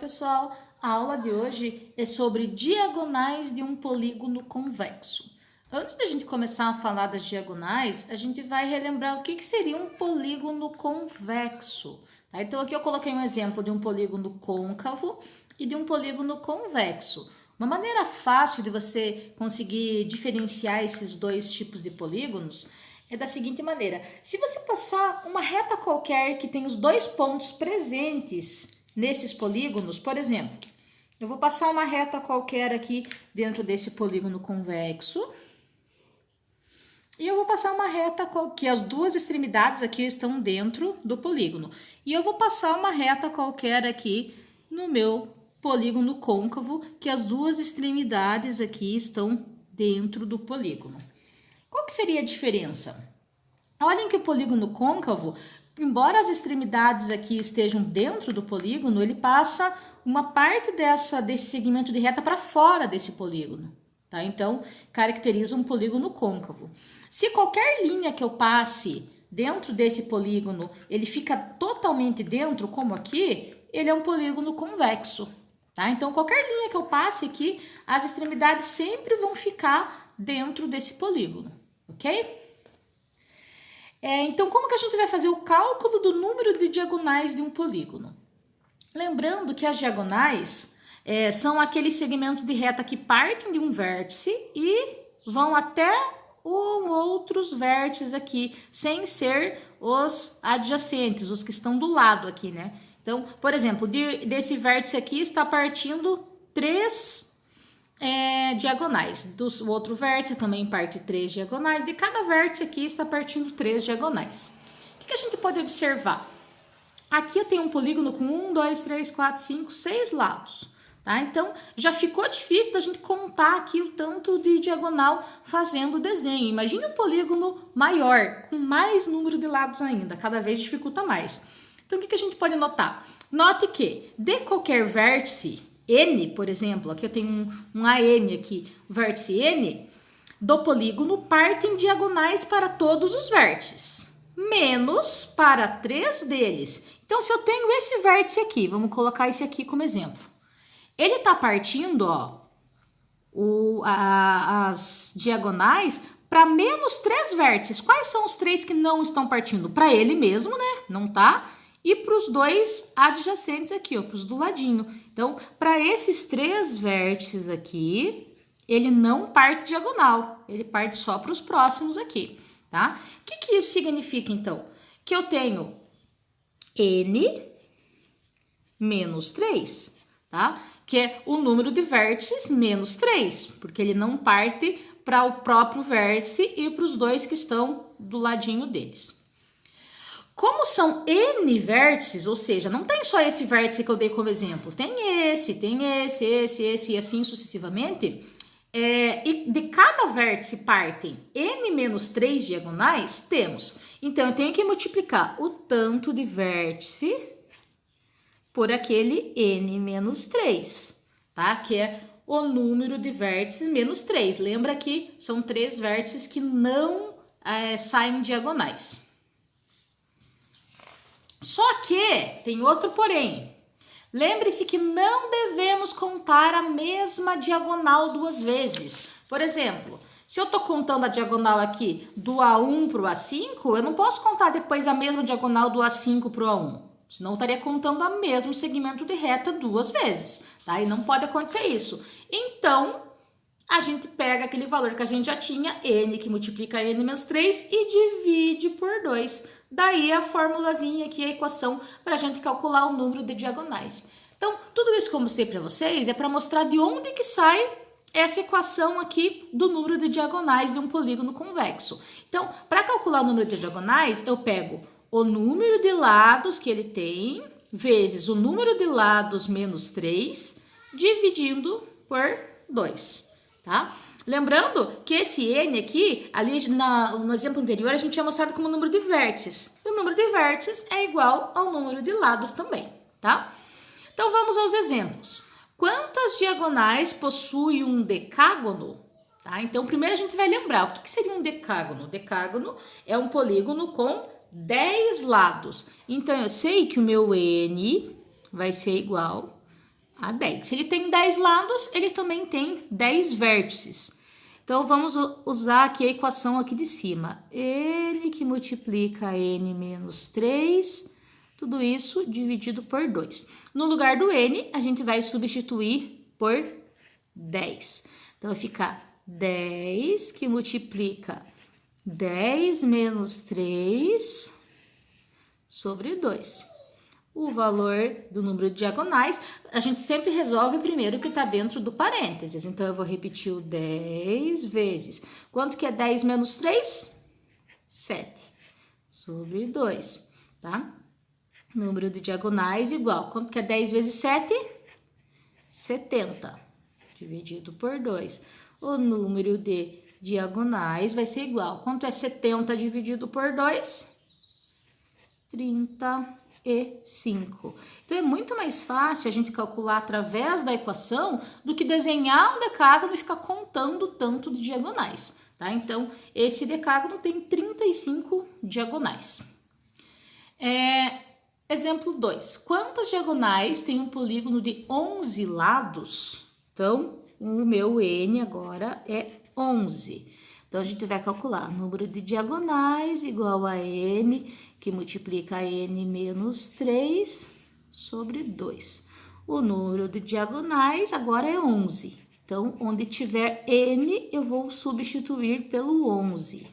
pessoal, a aula de hoje é sobre diagonais de um polígono convexo. Antes da gente começar a falar das diagonais, a gente vai relembrar o que seria um polígono convexo. Tá? Então aqui eu coloquei um exemplo de um polígono côncavo e de um polígono convexo. Uma maneira fácil de você conseguir diferenciar esses dois tipos de polígonos é da seguinte maneira: se você passar uma reta qualquer que tem os dois pontos presentes nesses polígonos, por exemplo, eu vou passar uma reta qualquer aqui dentro desse polígono convexo e eu vou passar uma reta que as duas extremidades aqui estão dentro do polígono e eu vou passar uma reta qualquer aqui no meu polígono côncavo, que as duas extremidades aqui estão dentro do polígono. Qual que seria a diferença? Olhem que o polígono côncavo, embora as extremidades aqui estejam dentro do polígono, ele passa uma parte desse segmento de reta para fora desse polígono. Tá? Então, caracteriza um polígono côncavo. Se qualquer linha que eu passe dentro desse polígono, ele fica totalmente dentro, como aqui, ele é um polígono convexo. Tá? Então, qualquer linha que eu passe aqui, as extremidades sempre vão ficar dentro desse polígono, ok? Então, como que a gente vai fazer o cálculo do número de diagonais de um polígono? Lembrando que as diagonais são aqueles segmentos de reta que partem de um vértice e vão até outros vértices aqui, sem ser os adjacentes, os que estão do lado aqui, né? Então, por exemplo, desse vértice aqui está partindo 3 diagonais. Do outro vértice também parte 3 diagonais. De cada vértice aqui está partindo 3 diagonais. O que a gente pode observar? Aqui eu tenho um polígono com 1, 2, 3, 4, 5, 6 lados. Tá? Então, já ficou difícil da gente contar aqui o tanto de diagonal fazendo o desenho. Imagine um polígono maior, com mais número de lados ainda. Cada vez dificulta mais. Então, o que a gente pode notar? Note que de qualquer vértice, N, por exemplo, aqui eu tenho um AN aqui, o vértice N, do polígono partem diagonais para todos os vértices, menos para 3 deles. Então, se eu tenho esse vértice aqui, vamos colocar esse aqui como exemplo, ele está partindo, as diagonais para menos 3 vértices. Quais são os 3 que não estão partindo? Para ele mesmo, né? Não tá? E para os 2 adjacentes aqui, para os do ladinho. Então, para esses 3 vértices aqui, ele não parte diagonal, ele parte só para os próximos aqui, tá? O que isso significa, então? Que eu tenho N menos 3, tá? Que é o número de vértices menos 3, porque ele não parte para o próprio vértice e para os 2 que estão do ladinho deles. Como são N vértices, ou seja, não tem só esse vértice que eu dei como exemplo, tem esse e assim sucessivamente, e de cada vértice partem N menos 3 diagonais, temos. Então, eu tenho que multiplicar o tanto de vértice por aquele N menos 3, tá? Que é o número de vértices menos 3. Lembra que são 3 vértices que não saem diagonais. Só que tem outro porém. Lembre-se que não devemos contar a mesma diagonal 2 vezes. Por exemplo, se eu estou contando a diagonal aqui do A1 para o A5, eu não posso contar depois a mesma diagonal do A5 para o A1. Senão eu estaria contando o mesmo segmento de reta 2 vezes. Tá? E não pode acontecer isso. Então, a gente pega aquele valor que a gente já tinha, N, que multiplica N menos 3, e divide por 2. Daí a formulazinha aqui, a equação, para a gente calcular o número de diagonais. Então, tudo isso que eu mostrei para vocês é para mostrar de onde que sai essa equação aqui do número de diagonais de um polígono convexo. Então, para calcular o número de diagonais, eu pego o número de lados que ele tem, vezes o número de lados menos 3, dividindo por 2, tá? Lembrando que esse N aqui, ali no exemplo anterior, a gente tinha mostrado como número de vértices. O número de vértices é igual ao número de lados também, tá? Então, vamos aos exemplos. Quantas diagonais possui um decágono? Tá? Então, primeiro a gente vai lembrar o que seria um decágono. Decágono é um polígono com 10 lados. Então, eu sei que o meu N vai ser igual a 10. Se ele tem 10 lados, ele também tem 10 vértices. Então, vamos usar aqui a equação aqui de cima. N que multiplica N menos 3, tudo isso dividido por 2. No lugar do N, a gente vai substituir por 10. Então, vai ficar 10 que multiplica 10 menos 3 sobre 2. O valor do número de diagonais, a gente sempre resolve primeiro o que está dentro do parênteses. Então, eu vou repetir o 10 vezes. Quanto que é 10 menos 3? 7. Sobre 2, tá? Número de diagonais igual. Quanto que é 10 vezes 7? 70. Dividido por 2. O número de diagonais vai ser igual. Quanto é 70 dividido por 2? 35. Então, é muito mais fácil a gente calcular através da equação do que desenhar um decágono e ficar contando tanto de diagonais, tá? Então, esse decágono tem 35 diagonais. Exemplo 2. Quantas diagonais tem um polígono de 11 lados? Então, o meu N agora é 11. Então, a gente vai calcular número de diagonais igual a N, que multiplica N menos 3 sobre 2. O número de diagonais agora é 11. Então, onde tiver N, eu vou substituir pelo 11.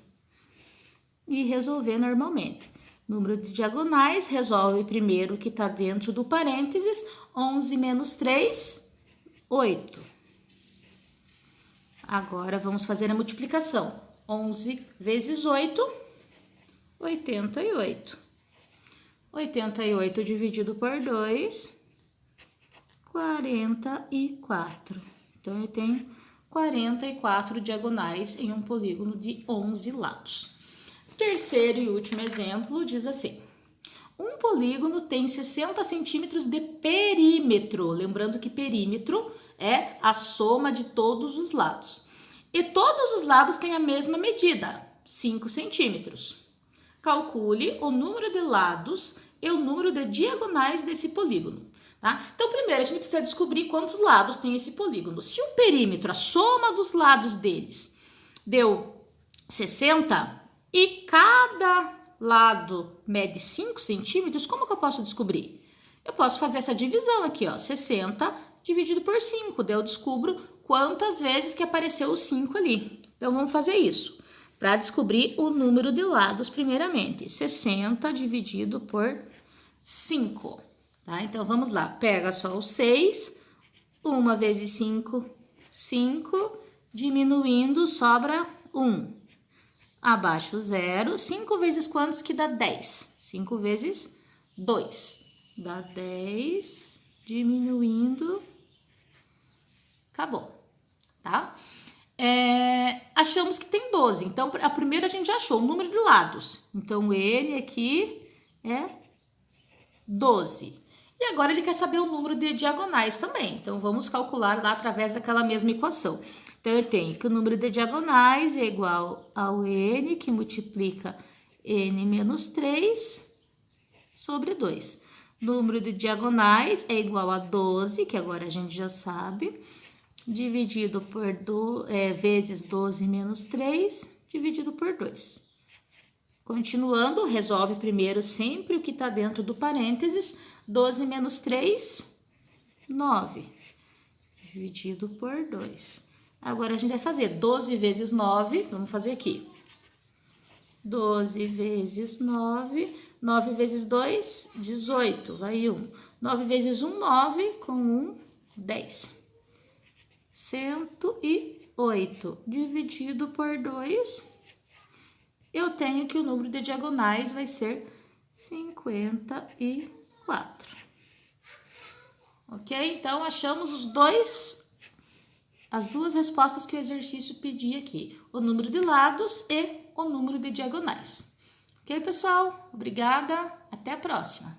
E resolver normalmente. Número de diagonais, resolve primeiro o que está dentro do parênteses. 11 menos 3, 8. Agora, vamos fazer a multiplicação. 11 vezes 8, 88. 88 dividido por 2, 44. Então, eu tenho 44 diagonais em um polígono de 11 lados. Terceiro e último exemplo diz assim. Um polígono tem 60 centímetros de perímetro. Lembrando que perímetro é a soma de todos os lados. E todos os lados têm a mesma medida, 5 centímetros. Calcule o número de lados e o número de diagonais desse polígono. Tá? Então, primeiro, a gente precisa descobrir quantos lados tem esse polígono. Se o perímetro, a soma dos lados deles, deu 60 e cada lado mede 5 centímetros, como que eu posso descobrir? Eu posso fazer essa divisão aqui, ó, 60 dividido por 5, daí eu descubro quantas vezes que apareceu o 5 ali. Então, vamos fazer isso, para descobrir o número de lados primeiramente. 60 dividido por 5, tá? Então, vamos lá, pega só o 6, 1 vezes 5, 5, diminuindo, sobra 1. Abaixo 0, 5 vezes quantos que dá 10? 5 vezes 2, dá 10, diminuindo, acabou, tá? Achamos que tem 12, então a primeira a gente já achou o número de lados. Então, ele aqui é 12. E agora ele quer saber o número de diagonais também. Então, vamos calcular lá através daquela mesma equação. Então, eu tenho que o número de diagonais é igual ao N, que multiplica N menos 3 sobre 2. Número de diagonais é igual a 12, que agora a gente já sabe, dividido por vezes 12 menos 3, dividido por 2. Continuando, resolve primeiro sempre o que está dentro do parênteses. 12 menos 3, 9, dividido por 2. Agora, a gente vai fazer 12 vezes 9, vamos fazer aqui. 12 vezes 9, 9 vezes 2, 18, vai 1. 9 vezes 1, 9, com 1, 10. 108 dividido por 2, eu tenho que o número de diagonais vai ser 54. Ok? Então, achamos as duas respostas que o exercício pedia aqui. O número de lados e o número de diagonais. Ok, pessoal? Obrigada. Até a próxima.